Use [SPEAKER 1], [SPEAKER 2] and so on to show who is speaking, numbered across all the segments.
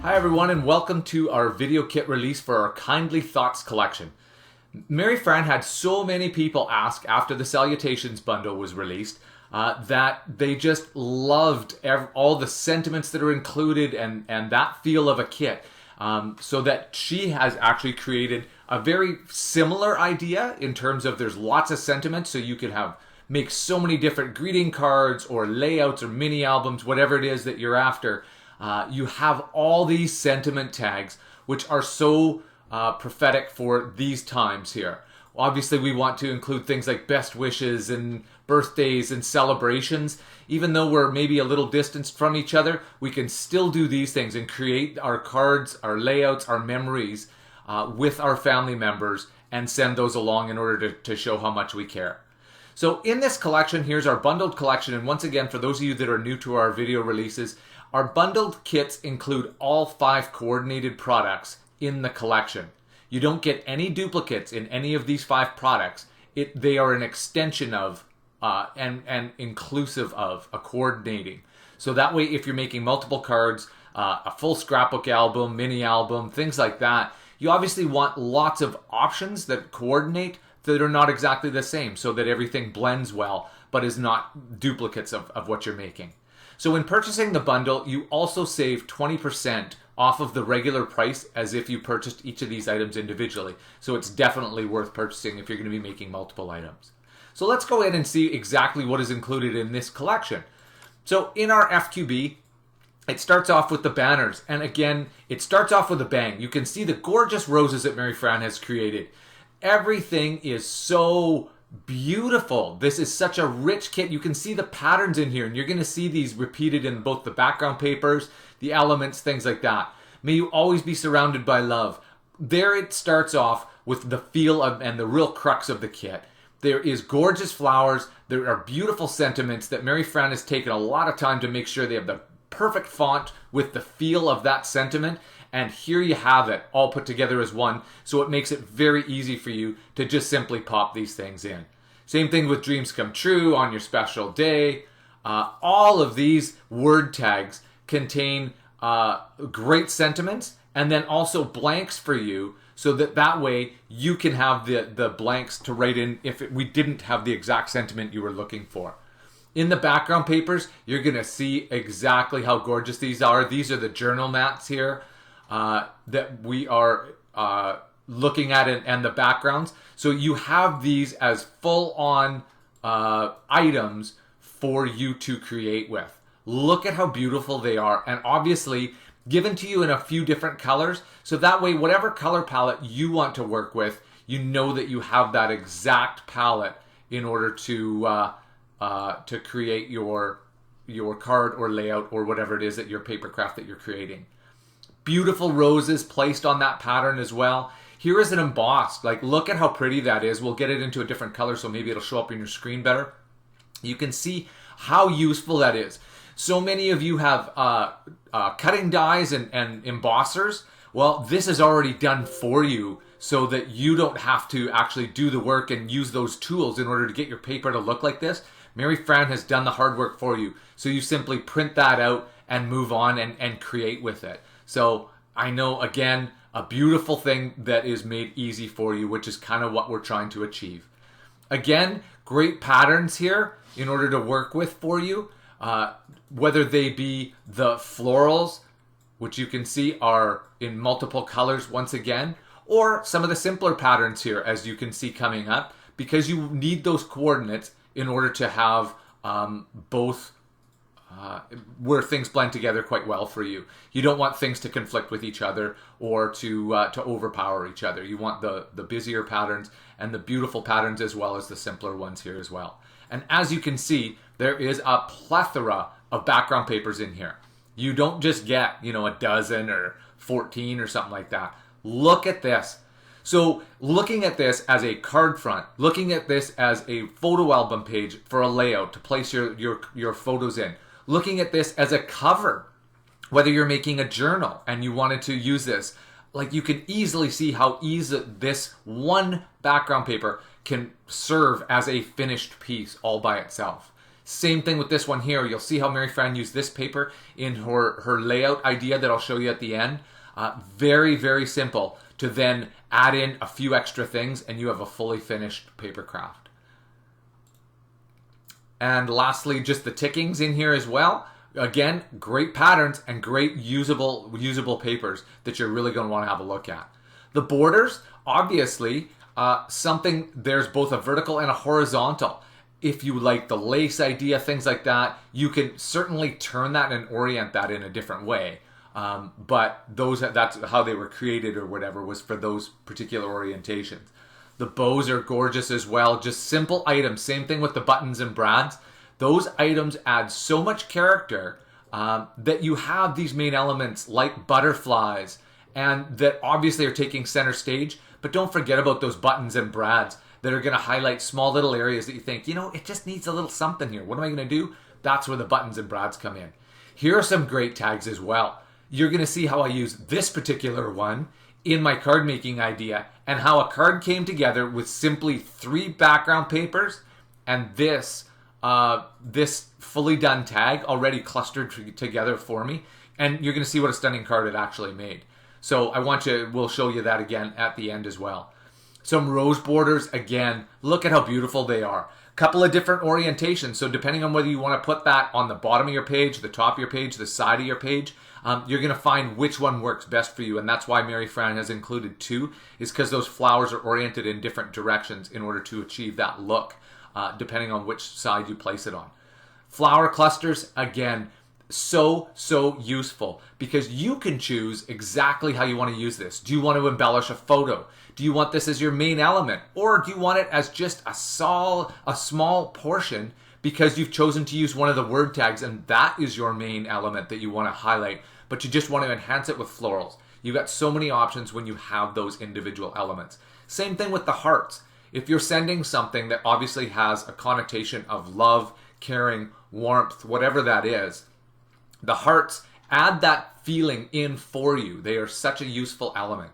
[SPEAKER 1] Hi everyone, and welcome to our video kit release for our Kindly Thoughts collection. Mary Fran had so many people ask after the Salutations bundle was released that they just loved all the sentiments that are included and that feel of a kit. So that she has actually created a very similar idea in terms of there's lots of sentiments, so you can make so many different greeting cards or layouts or mini albums, whatever it is that you're after. You have all these sentiment tags, which are so prophetic for these times here. Obviously, we want to include things like best wishes and birthdays and celebrations. Even though we're maybe a little distanced from each other, we can still do these things and create our cards, our layouts, our memories with our family members and send those along in order to show how much we care. So in this collection, here's our bundled collection. And once again, for those of you that are new to our video releases, our bundled kits include all 5 coordinated products in the collection. You don't get any duplicates in any of these 5 products. They are an extension of and inclusive of a coordinating. So that way, if you're making multiple cards, a full scrapbook album, mini album, things like that, you obviously want lots of options that coordinate that are not exactly the same so that everything blends well but is not duplicates of what you're making. So when purchasing the bundle, you also save 20% off of the regular price as if you purchased each of these items individually. So it's definitely worth purchasing if you're going to be making multiple items. So let's go ahead and see exactly what is included in this collection. So in our FQB, it starts off with the banners. And again, it starts off with a bang. You can see the gorgeous roses that Mary Fran has created. Everything is so beautiful. This is such a rich kit. You can see the patterns in here, and you're going to see these repeated in both the background papers, the elements, things like that. May you always be surrounded by love. There it starts off with the feel of and the real crux of the kit. There is gorgeous flowers. There are beautiful sentiments that Mary Fran has taken a lot of time to make sure they have the perfect font with the feel of that sentiment. And here you have it all put together as one, so it makes it very easy for you to just simply pop these things in. Same thing with dreams come true, on your special day. All of these word tags contain great sentiments and then also blanks for you, so that way you can have the blanks to write in if we didn't have the exact sentiment you were looking for. In the background papers, you're going to see exactly how gorgeous these are. These are the journal mats here that we are looking at and the backgrounds. So you have these as full-on items for you to create with. Look at how beautiful they are, and obviously given to you in a few different colors. So that way, whatever color palette you want to work with, you know that you have that exact palette in order to create your card or layout or whatever it is that your paper craft that you're creating. Beautiful roses placed on that pattern as well. Here is an embossed. Like, look at how pretty that is. We'll get it into a different color so maybe it'll show up in your screen better. You can see how useful that is. So many of you have cutting dies and embossers. Well, this is already done for you so that you don't have to actually do the work and use those tools in order to get your paper to look like this. Mary Fran has done the hard work for you. So you simply print that out and move on and create with it. So I know, again, a beautiful thing that is made easy for you, which is kind of what we're trying to achieve. Again, great patterns here in order to work with for you, whether they be the florals, which you can see are in multiple colors once again, or some of the simpler patterns here, as you can see coming up, because you need those coordinates in order to have both where things blend together quite well for you. You don't want things to conflict with each other or to overpower each other. You want the busier patterns and the beautiful patterns as well as the simpler ones here as well. And as you can see, there is a plethora of background papers in here. You don't just get, a dozen or 14 or something like that. Look at this. So looking at this as a card front, looking at this as a photo album page for a layout to place your photos in, looking at this as a cover, whether you're making a journal and you wanted to use this, like, you can easily see how easy this one background paper can serve as a finished piece all by itself. Same thing with this one here. You'll see how Mary Fran used this paper in her layout idea that I'll show you at the end. Very, very simple to then add in a few extra things and you have a fully finished paper craft. And lastly, just the tickings in here as well. Again, great patterns and great usable papers that you're really going to want to have a look at. The borders, obviously, there's both a vertical and a horizontal. If you like the lace idea, things like that, you can certainly turn that and orient that in a different way. But that's how they were created or whatever, was for those particular orientations. The bows are gorgeous as well. Just simple items. Same thing with the buttons and brads. Those items add so much character that you have these main elements like butterflies and that obviously are taking center stage. But don't forget about those buttons and brads that are going to highlight small little areas that you think, you know, it just needs a little something here. What am I going to do? That's where the buttons and brads come in. Here are some great tags as well. You're going to see how I use this particular one in my card making idea and how a card came together with simply 3 background papers and this fully done tag already clustered together for me. And you're going to see what a stunning card it actually made. So we'll show you that again at the end as well. Some rose borders, again, look at how beautiful they are. Couple of different orientations, so depending on whether you want to put that on the bottom of your page, the top of your page, the side of your page, you're going to find which one works best for you, and that's why Mary Fran has included 2, is because those flowers are oriented in different directions in order to achieve that look, depending on which side you place it on. Flower clusters, again, so useful because you can choose exactly how you want to use this. Do you want to embellish a photo? Do you want this as your main element? Or do you want it as just a small portion because you've chosen to use one of the word tags and that is your main element that you want to highlight, but you just want to enhance it with florals? You've got so many options when you have those individual elements. Same thing with the hearts. If you're sending something that obviously has a connotation of love, caring, warmth, whatever that is, the hearts add that feeling in for you. They are such a useful element.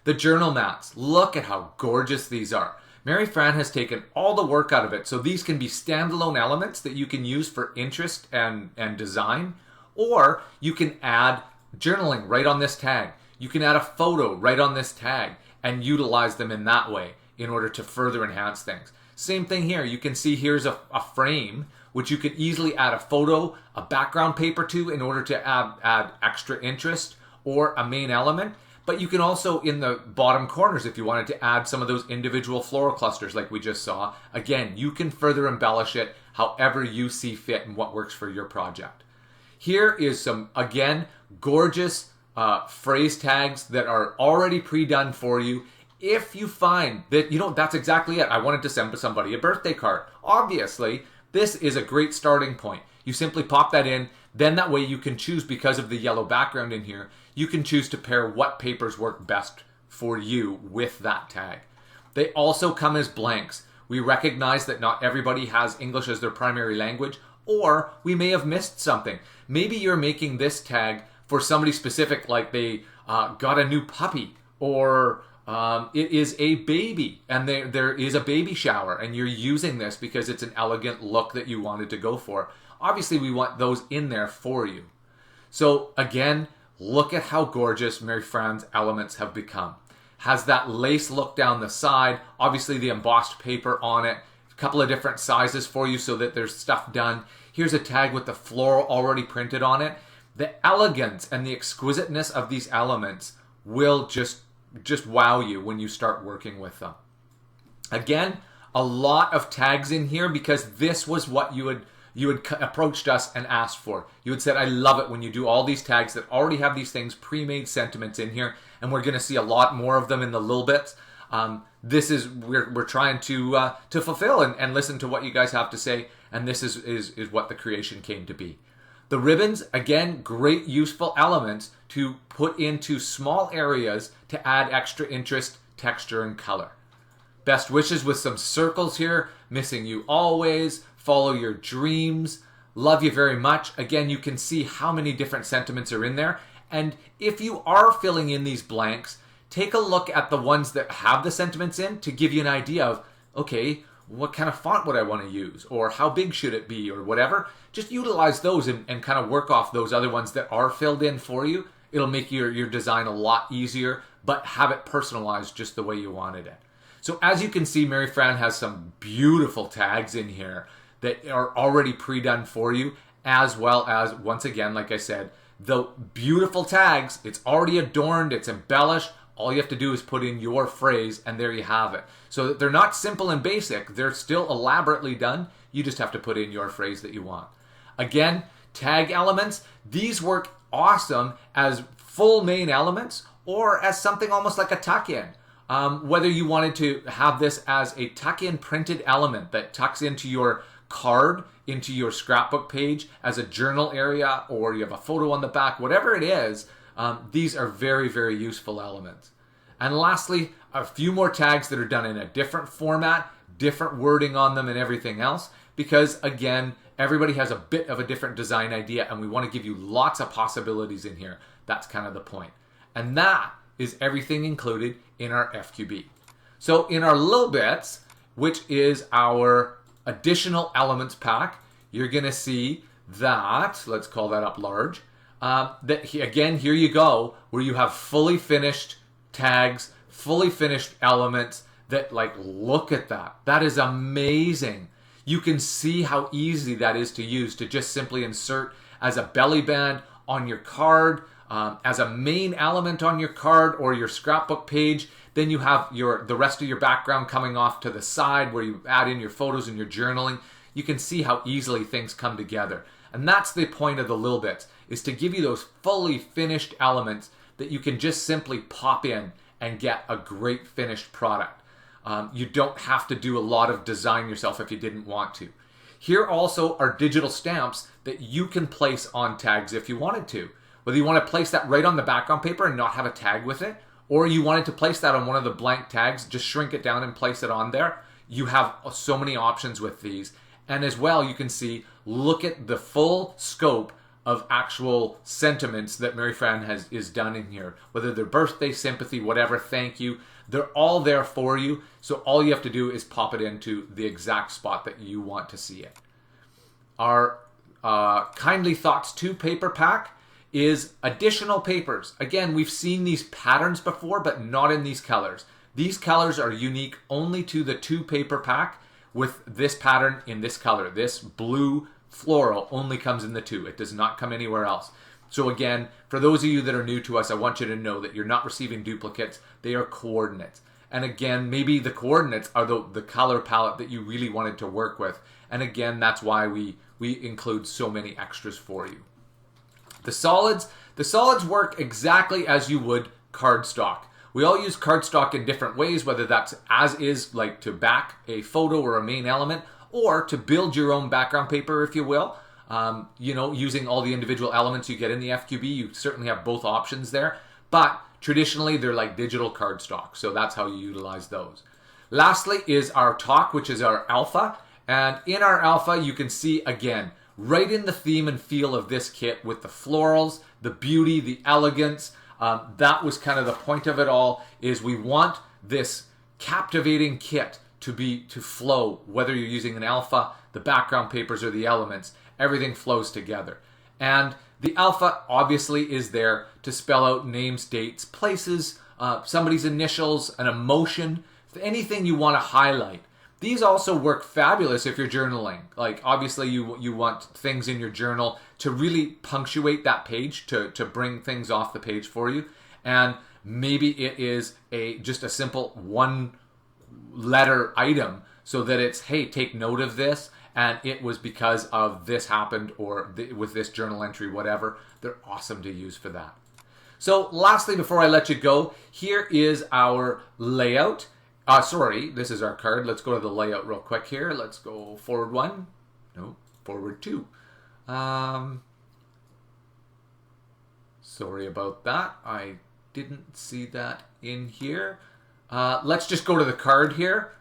[SPEAKER 1] The journal mats, look at how gorgeous these are. Mary Fran has taken all the work out of it, so these can be standalone elements that you can use for interest and design, or you can add journaling right on this tag. You can add a photo right on this tag and utilize them in that way in order to further enhance things. Same thing here. You can see here's a frame which you could easily add a photo, a background paper to in order to add extra interest or a main element. But you can also, in the bottom corners, if you wanted to add some of those individual floral clusters like we just saw, again, you can further embellish it however you see fit and what works for your project. Here is some, again, gorgeous phrase tags that are already pre-done for you. If you find that, you know, that's exactly it. I wanted to send somebody a birthday card. Obviously, this is a great starting point. You simply pop that in, then that way you can choose, because of the yellow background in here, you can choose to pair what papers work best for you with that tag. They also come as blanks. We recognize that not everybody has English as their primary language, or we may have missed something. Maybe you're making this tag for somebody specific, like they got a new puppy, or it is a baby and there is a baby shower and you're using this because it's an elegant look that you wanted to go for. Obviously, we want those in there for you. So again, look at how gorgeous Mary Fran's elements have become. Has that lace look down the side, obviously the embossed paper on it, a couple of different sizes for you so that there's stuff done. Here's a tag with the floral already printed on it. The elegance and the exquisiteness of these elements will just wow you when you start working with them. Again, a lot of tags in here because this was what you had approached us and asked for. You had said, I love it when you do all these tags that already have these things, pre-made sentiments in here, and we're going to see a lot more of them in the little bits. We're trying to fulfill and listen to what you guys have to say, and this is what the creation came to be. The ribbons, again, great useful elements to put into small areas to add extra interest, texture, and color. Best wishes with some circles here. Missing you always. Follow your dreams. Love you very much. Again, you can see how many different sentiments are in there. And if you are filling in these blanks, take a look at the ones that have the sentiments in to give you an idea of, okay, what kind of font would I want to use, or how big should it be, or whatever. Just utilize those and kind of work off those other ones that are filled in for you. It'll make your design a lot easier, but have it personalized just the way you wanted it. So as you can see, Mary Fran has some beautiful tags in here that are already pre-done for you, as well as, once again, like I said, the beautiful tags. It's already adorned, it's embellished. All you have to do is put in your phrase, and there you have it. So they're not simple and basic. They're still elaborately done. You just have to put in your phrase that you want. Again, tag elements. These work awesome as full main elements or as something almost like a tuck-in. Whether you wanted to have this as a tuck-in printed element that tucks into your card, into your scrapbook page as a journal area, or you have a photo on the back, whatever it is, these are very, very useful elements. And lastly, a few more tags that are done in a different format, different wording on them and everything else, because again, everybody has a bit of a different design idea and we want to give you lots of possibilities in here. That's kind of the point. And that is everything included in our FQB. So in our little bits, which is our additional elements pack, you're going to see that, let's call that up large, again, here you go, where you have fully finished tags, fully finished elements that, like, look at that. That is amazing. You can see how easy that is to use, to just simply insert as a belly band on your card, as a main element on your card or your scrapbook page. Then you have the rest of your background coming off to the side where you add in your photos and your journaling. You can see how easily things come together. And that's the point of the little bits, is to give you those fully finished elements that you can just simply pop in and get a great finished product. You don't have to do a lot of design yourself if you didn't want to. Here also are digital stamps that you can place on tags if you wanted to. Whether you want to place that right on the background paper and not have a tag with it, or you wanted to place that on one of the blank tags, just shrink it down and place it on there. You have so many options with these. And as well, you can see, look at the full scope of actual sentiments that Mary Fran is done in here. Whether they're birthday, sympathy, whatever, thank you. They're all there for you. So all you have to do is pop it into the exact spot that you want to see it. Our Kindly Thoughts 2 paper pack is additional papers. Again, we've seen these patterns before, but not in these colors. These colors are unique only to the 2 paper pack with this pattern in this color. This blue floral only comes in the 2. It does not come anywhere else. So again, for those of you that are new to us, I want you to know that you're not receiving duplicates. They are coordinates. And again, maybe the coordinates are the color palette that you really wanted to work with. And again, that's why we include so many extras for you. The solids work exactly as you would cardstock. We all use cardstock in different ways, whether that's as is, like to back a photo or a main element, or to build your own background paper, if you will. Using all the individual elements you get in the FQB, you certainly have both options there. But traditionally, they're like digital cardstock, so that's how you utilize those. Lastly is our talk, which is our alpha. And in our alpha, you can see, again, right in the theme and feel of this kit with the florals, the beauty, the elegance. That was kind of the point of it all, is we want this captivating kit to flow, whether you're using an alpha, the background papers, or the elements. Everything flows together. And the alpha obviously is there to spell out names, dates, places, somebody's initials, an emotion, anything you want to highlight. These also work fabulous if you're journaling. Like, obviously you want things in your journal to really punctuate that page, to bring things off the page for you. And maybe it is just a simple one letter item, so that it's, hey, take note of this, and it was because of this happened, or with this journal entry, whatever. They're awesome to use for that. So lastly, before I let you go, here is our layout. This is our card. Let's go to the layout real quick here. Let's go forward 1. No, forward 2. Sorry about that. I didn't see that in here. Let's just go to the card here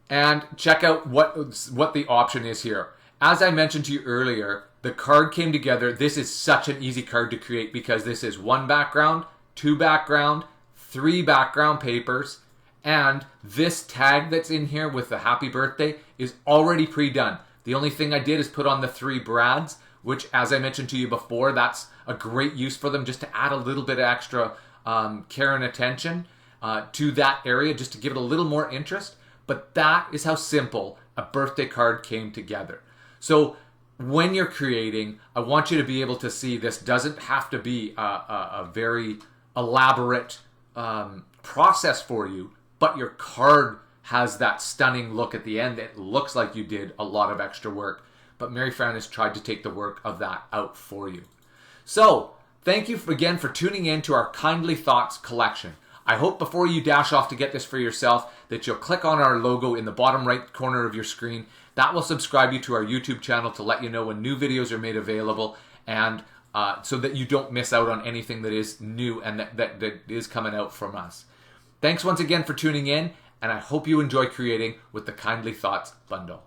[SPEAKER 1] and check out what the option is here. As I mentioned to you earlier, the card came together. This is such an easy card to create because this is 1 background, 2 background, 3 background papers, And this tag that's in here with the happy birthday is already pre-done. The only thing I did is put on the 3 Brads, which, as I mentioned to you before, that's a great use for them, just to add a little bit of extra care and attention to that area, just to give it a little more interest. But that is how simple a birthday card came together. So when you're creating, I want you to be able to see this doesn't have to be a very elaborate process for you, but your card has that stunning look at the end. It looks like you did a lot of extra work, but Mary Fran has tried to take the work of that out for you. So thank you again for tuning in to our Kindly Thoughts collection. I hope before you dash off to get this for yourself that you'll click on our logo in the bottom right corner of your screen. That will subscribe you to our YouTube channel to let you know when new videos are made available, and so that you don't miss out on anything that is new and that is coming out from us. Thanks once again for tuning in, and I hope you enjoy creating with the Kindly Thoughts bundle.